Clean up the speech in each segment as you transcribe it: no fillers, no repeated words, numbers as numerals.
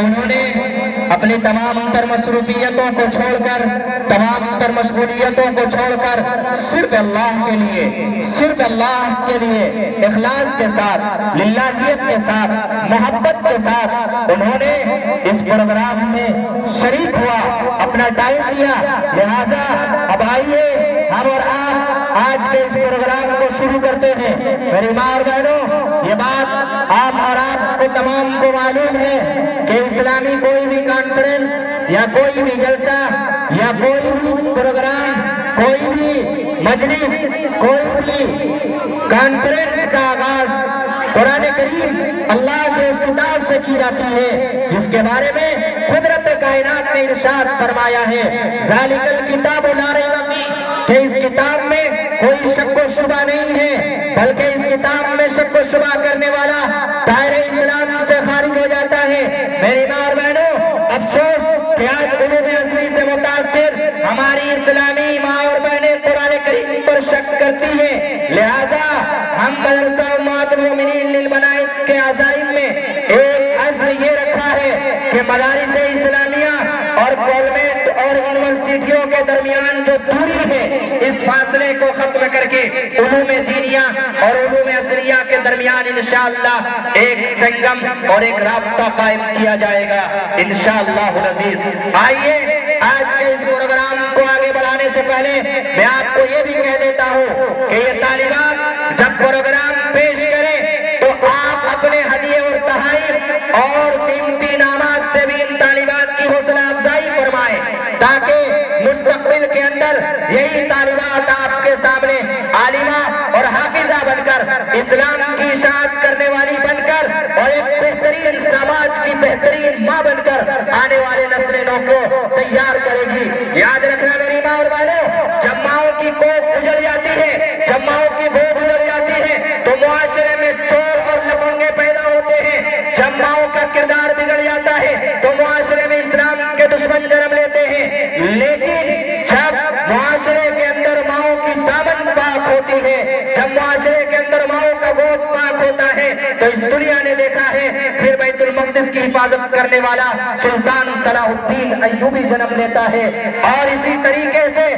انہوں نے اپنی تمام تر مصروفیتوں کو چھوڑ کر، تمام تر مشغولیتوں کو چھوڑ کر صرف اللہ کے لیے، صرف اللہ کے لیے اخلاص کے ساتھ، للہیت کے ساتھ، محبت کے ساتھ انہوں نے اس پروگرام میں شریک ہوا، اپنا ٹائم دیا۔ لہذا اب آئیے ہم اور آپ آج کے اس پروگرام کو شروع کرتے ہیں۔ میری ماں اور بہنوں، یہ بات آپ اور آپ کو تمام کو معلوم ہے کہ اسلامی کوئی بھی کانفرنس یا کوئی بھی جلسہ یا کوئی بھی پروگرام، کوئی بھی مجلس، کوئی بھی کانفرنس کا آغاز قرآن کریم اللہ کے اس کتاب سے کی جاتی ہے جس کے بارے میں قدرت کائنات نے ارشاد فرمایا ہے، ذالک الکتاب لا ریب فیہ، کہ اس کتاب میں کوئی شک و شبہ نہیں ہے، بلکہ اس کتاب میں شک و شبہ کرنے والا دائرہ اسلام سے خارج ہو جاتا ہے۔ میری ماں اور بہنوں، افسوس کہ آج علوم اصلی سے متاثر ہماری اسلامی ماں اور بہنیں قرآن کریم پر شک کرتی ہیں۔ لہذا ہم مدرسہ امہات المؤمنین للبنات کے عزائم میں ایک عزم یہ رکھا ہے کہ مدارس اسلامیہ اور گورنمنٹ اور یونیورسٹیوں کے درمیان جو دوری ہے، اس فاصلے کو ختم کر کے علوم دینیہ اور علوم اصلیہ کے درمیان انشاءاللہ ایک سنگم اور ایک رابطہ قائم کیا جائے گا انشاءاللہ العزیز۔ آئیے آج کے اس پروگرام کو آگے بڑھانے سے پہلے میں آپ کو یہ بھی کہہ دیتا ہوں کہ یہ طالبات جب پروگرام پیش کریں تو آپ اپنے ہدیے اور تحائف اور قیمتی انعامات سے بھی ان طالبات کی حوصلہ افزائی فرمائیں، تاکہ مستقبل کے اندر یہی طالبات آپ کے سامنے عالمہ اور حافظہ بن کر، اسلام کی اشاعت کرنے والی بن کر اور ایک بہترین سماج کی بہترین ماں بن کر آنے والے نسلوں کو تیار کرے گی۔ یاد رکھنا میری ماں اور بہنوں، جب ماؤں کی کوکھ اجڑ جاتی ہے، جب ماؤں کی بھوک اجڑ جاتی ہے تو معاشرے میں چور اور لفنگے پیدا ہوتے ہیں۔ جب ماؤں کا کردار بگڑ جاتا ہے تو معاشرے میں اسلام کے دشمن جنم لیتے ہیں۔ لیکن جب معاشرے کے اندر ماؤں کی دامن پاک ہوتی ہے، جب معاشرے کے اندر ماؤں کا گوشت پاک ہوتا ہے، تو اس دنیا نے دیکھا ہے پھر بیت المقدس کی حفاظت کرنے والا سلطان صلاح الدین ایوبی جنم لیتا ہے، اور اسی طریقے سے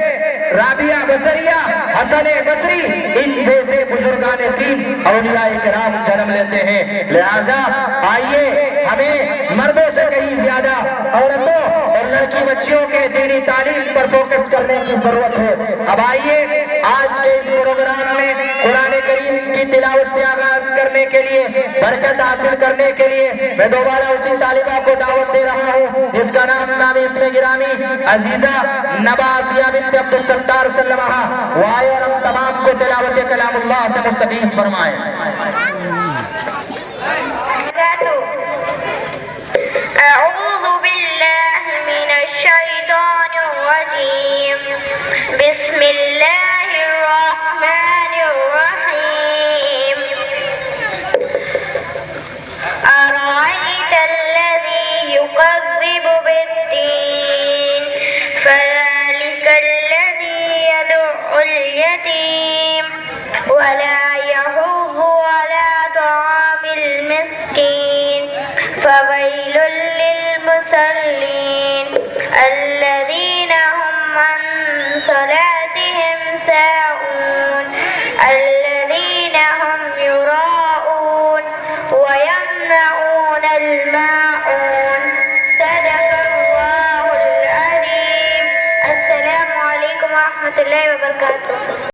رابعہ بصریہ، حسن بصری، ان جیسے بزرگان دین اولیاء کرام جنم لیتے ہیں۔ لہذا آئیے ہمیں مردوں سے کہیں زیادہ عورتوں اور لڑکی بچیوں کے دینی تعلیم پر فوکس کرنے کی ضرورت ہے۔ اب آئیے آج کے اس پروگرام میں قرآن کریم کی تلاوت سے آغاز کرنے کے لیے، برکت حاصل کرنے کے لیے میں دوبارہ اسی طالبہ کو دعوت دے رہا ہوں جس کا نام اسم گرامی عزیزہ نبا آسیہ بنت عبدالستار سلمہ، وہ آئے اور ہم تمام کو تلاوت کلام اللہ سے مستفیض فرمائیں۔ اعوذ باللہ من الشیطان الرجیم، بسم اللہ الرحمن الرحیم۔ أرأيت الذي يكذب بالدين فذلك الذي يدع اليتيم ولا يحض على طعام المسكين فويل للمصلين الذين هم عن صلاتهم ساهون الذين هم يراءون ويمنعون الماعون۔ صدق اللہ العظیم۔ السلام علیکم ورحمۃ اللہ وبرکاتہ۔